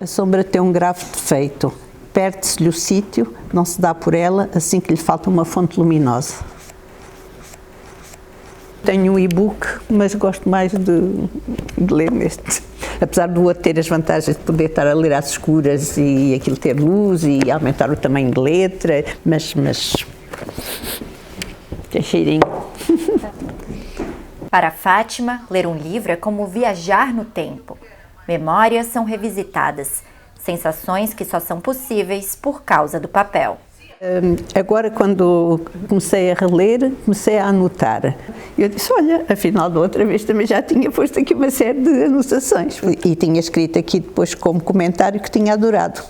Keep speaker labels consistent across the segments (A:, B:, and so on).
A: A sombra tem um grave defeito. Perde-se-lhe o sítio, não se dá por ela assim que lhe falta uma fonte luminosa. Tenho um e-book, mas gosto mais de ler neste. Apesar do outro ter as vantagens de poder estar a ler às escuras e aquilo ter luz e aumentar o tamanho de letra, mas tem cheirinho.
B: Para Fátima, ler um livro é como viajar no tempo. Memórias são revisitadas, sensações que só são possíveis por causa do papel.
A: Agora, quando comecei a reler, comecei a anotar. Eu disse, olha, afinal da outra vez também já tinha posto aqui uma série de anotações. E tinha escrito aqui depois como comentário que tinha adorado.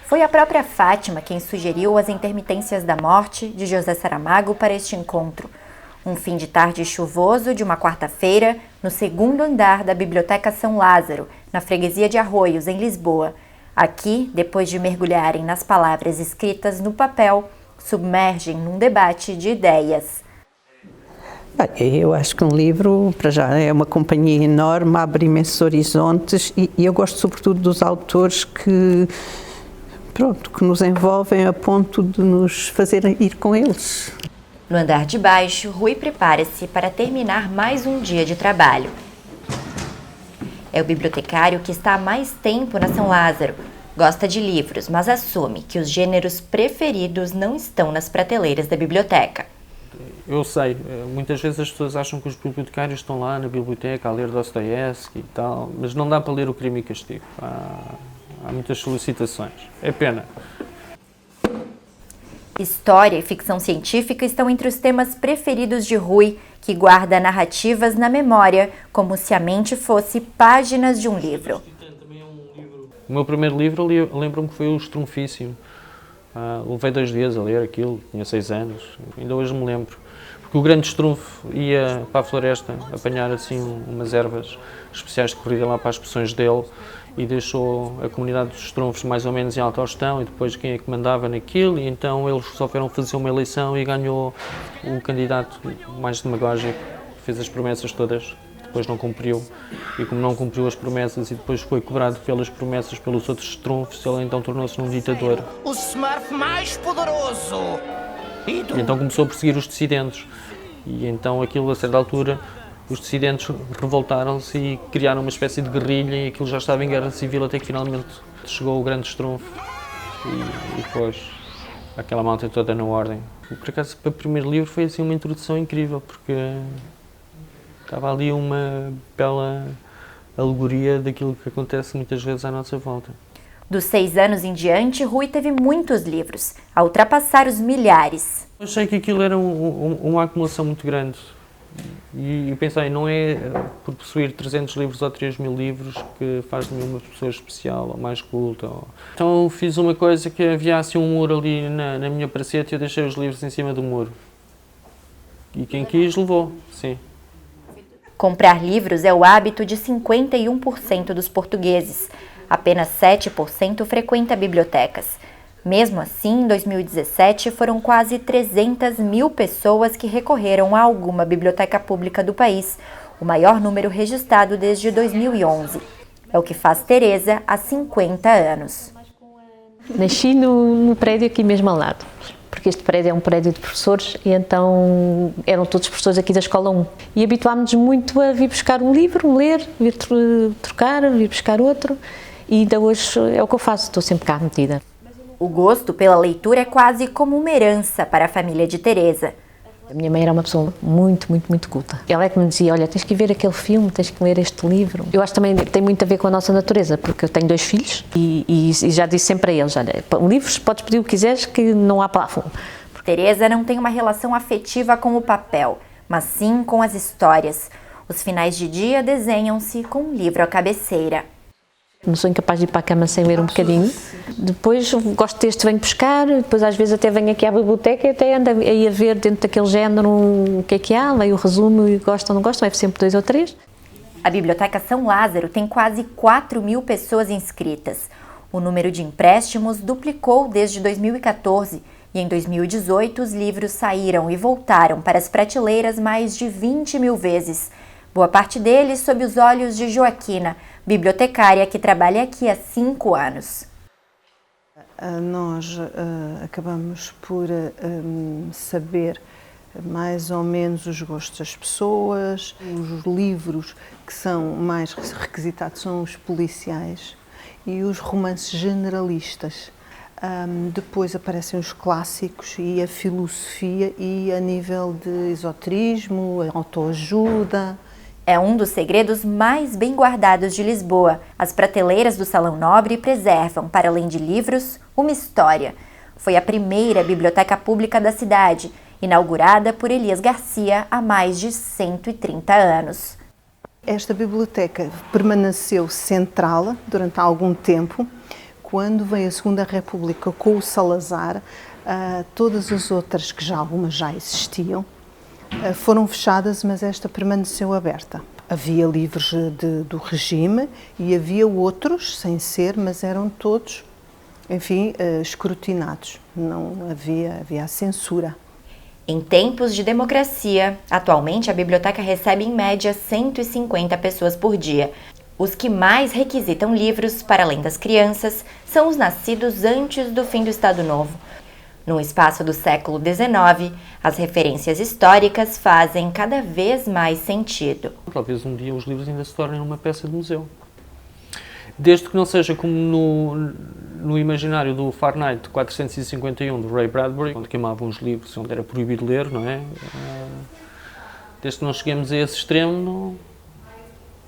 B: Foi a própria Fátima quem sugeriu As Intermitências da Morte, de José Saramago, para este encontro. Um fim de tarde chuvoso de uma quarta-feira, no segundo andar da Biblioteca São Lázaro, na freguesia de Arroios, em Lisboa. Aqui, depois de mergulharem nas palavras escritas no papel, submergem num debate de ideias.
A: Eu acho que um livro, para já, é uma companhia enorme, abre imensos horizontes e eu gosto sobretudo dos autores que nos envolvem a ponto de nos fazer ir com eles.
B: No andar de baixo, Rui prepara-se para terminar mais um dia de trabalho. É o bibliotecário que está há mais tempo na São Lázaro. Gosta de livros, mas assume que os gêneros preferidos não estão nas prateleiras da biblioteca.
C: Eu sei, muitas vezes as pessoas acham que os bibliotecários estão lá na biblioteca a ler Dostoiévski e tal, mas não dá para ler o Crime e Castigo. Há muitas solicitações. É pena.
B: História e ficção científica estão entre os temas preferidos de Rui, que guarda narrativas na memória, como se a mente fosse páginas de um livro.
C: O meu primeiro livro, eu lembro-me que foi o Estrunfício. Levei 2 dias a ler aquilo, tinha 6 anos, ainda hoje me lembro. Porque o grande estrunfo ia para a floresta apanhar assim umas ervas especiais que corriam lá para as poções dele e deixou a comunidade dos estrunfos mais ou menos em alta exaustão e depois quem é que mandava naquilo e então eles resolveram fazer uma eleição e ganhou o candidato mais demagógico, que fez as promessas todas, depois não cumpriu e como não cumpriu as promessas e depois foi cobrado pelas promessas pelos outros estrunfos, ele então tornou-se um ditador.
D: O Smurf mais poderoso!
C: E então começou a perseguir os dissidentes e então aquilo a certa altura os dissidentes revoltaram-se e criaram uma espécie de guerrilha e aquilo já estava em guerra civil até que finalmente chegou o grande estrunfo e depois aquela malta toda na ordem. E, por acaso, para o primeiro livro foi assim uma introdução incrível porque estava ali uma bela alegoria daquilo que acontece muitas vezes à nossa volta.
B: Dos 6 anos em diante, Rui teve muitos livros, a ultrapassar os milhares.
C: Eu achei que aquilo era uma acumulação muito grande. E eu pensei, não é por possuir 300 livros ou 3.000 livros que faz de mim uma pessoa especial ou mais culta. Então fiz uma coisa que havia assim um muro ali na minha praceta e eu deixei os livros em cima do muro. E quem quis levou, sim.
B: Comprar livros é o hábito de 51% dos portugueses. Apenas 7% frequenta bibliotecas. Mesmo assim, em 2017, foram quase 300 mil pessoas que recorreram a alguma biblioteca pública do país, o maior número registrado desde 2011. É o que faz Teresa há 50 anos.
E: Nasci no prédio aqui mesmo ao lado, porque este prédio é um prédio de professores e então eram todos professores aqui da Escola 1. E habituámos-nos muito a vir buscar um livro, ler, vir trocar, vir buscar outro e ainda hoje é o que eu faço, estou sempre cá metida.
B: O gosto pela leitura é quase como uma herança para a família de Teresa.
E: A minha mãe era uma pessoa muito, muito, muito culta. Ela é que me dizia, olha, tens que ver aquele filme, tens que ler este livro. Eu acho que também tem muito a ver com a nossa natureza, porque eu tenho 2 filhos e já disse sempre a eles, olha, livros podes pedir o que quiseres que não há plafond.
B: Teresa não tem uma relação afetiva com o papel, mas sim com as histórias. Os finais de dia desenham-se com um livro à cabeceira.
E: Não sou incapaz de ir para a cama sem ler um bocadinho. Depois gosto deste, venho buscar, depois às vezes até venho aqui à biblioteca e até ando aí a ver dentro daquele género o que há, leio o resumo e gosto ou não gosto, levo sempre 2 ou 3.
B: A Biblioteca São Lázaro tem quase 4.000 pessoas inscritas. O número de empréstimos duplicou desde 2014 e em 2018 os livros saíram e voltaram para as prateleiras mais de 20 mil vezes. Boa parte deles sob os olhos de Joaquina, bibliotecária que trabalha aqui há 5 anos.
A: Nós acabamos por saber mais ou menos os gostos das pessoas. Os livros que são mais requisitados são os policiais e os romances generalistas. Depois aparecem os clássicos e a filosofia e a nível de esoterismo, autoajuda.
B: É um dos segredos mais bem guardados de Lisboa. As prateleiras do Salão Nobre preservam, para além de livros, uma história. Foi a primeira biblioteca pública da cidade, inaugurada por Elias Garcia há mais de 130 anos.
A: Esta biblioteca permaneceu central durante algum tempo. Quando veio a Segunda República com o Salazar, todas as outras, que algumas já existiam, foram fechadas, mas esta permaneceu aberta. Havia livros do regime e havia outros, sem ser, mas eram todos, enfim, escrutinados. Não havia a censura.
B: Em tempos de democracia, atualmente a biblioteca recebe em média 150 pessoas por dia. Os que mais requisitam livros, para além das crianças, são os nascidos antes do fim do Estado Novo. No espaço do século XIX, as referências históricas fazem cada vez mais sentido.
C: Talvez um dia os livros ainda se tornem uma peça de museu. Desde que não seja como no imaginário do Fahrenheit 451 do Ray Bradbury, onde queimavam os livros, onde era proibido ler, não é? Desde que não cheguemos a esse extremo,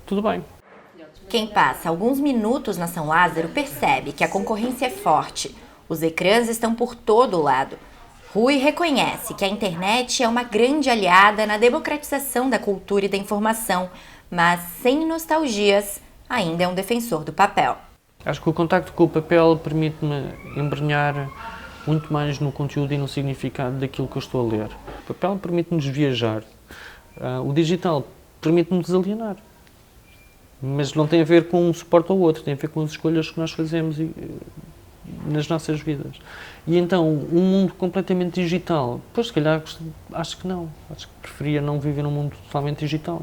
C: tudo bem.
B: Quem passa alguns minutos na São Lázaro percebe que a concorrência é forte. Os ecrãs estão por todo o lado. Rui reconhece que a internet é uma grande aliada na democratização da cultura e da informação, mas sem nostalgias, ainda é um defensor do papel.
C: Acho que o contacto com o papel permite-me embrenhar muito mais no conteúdo e no significado daquilo que eu estou a ler. O papel permite-nos viajar. O digital permite-nos alienar. Mas não tem a ver com um suporte ou outro, tem a ver com as escolhas que nós fazemos nas nossas vidas. E então, um mundo completamente digital, pois se calhar acho que não. Acho que preferia não viver num mundo totalmente digital.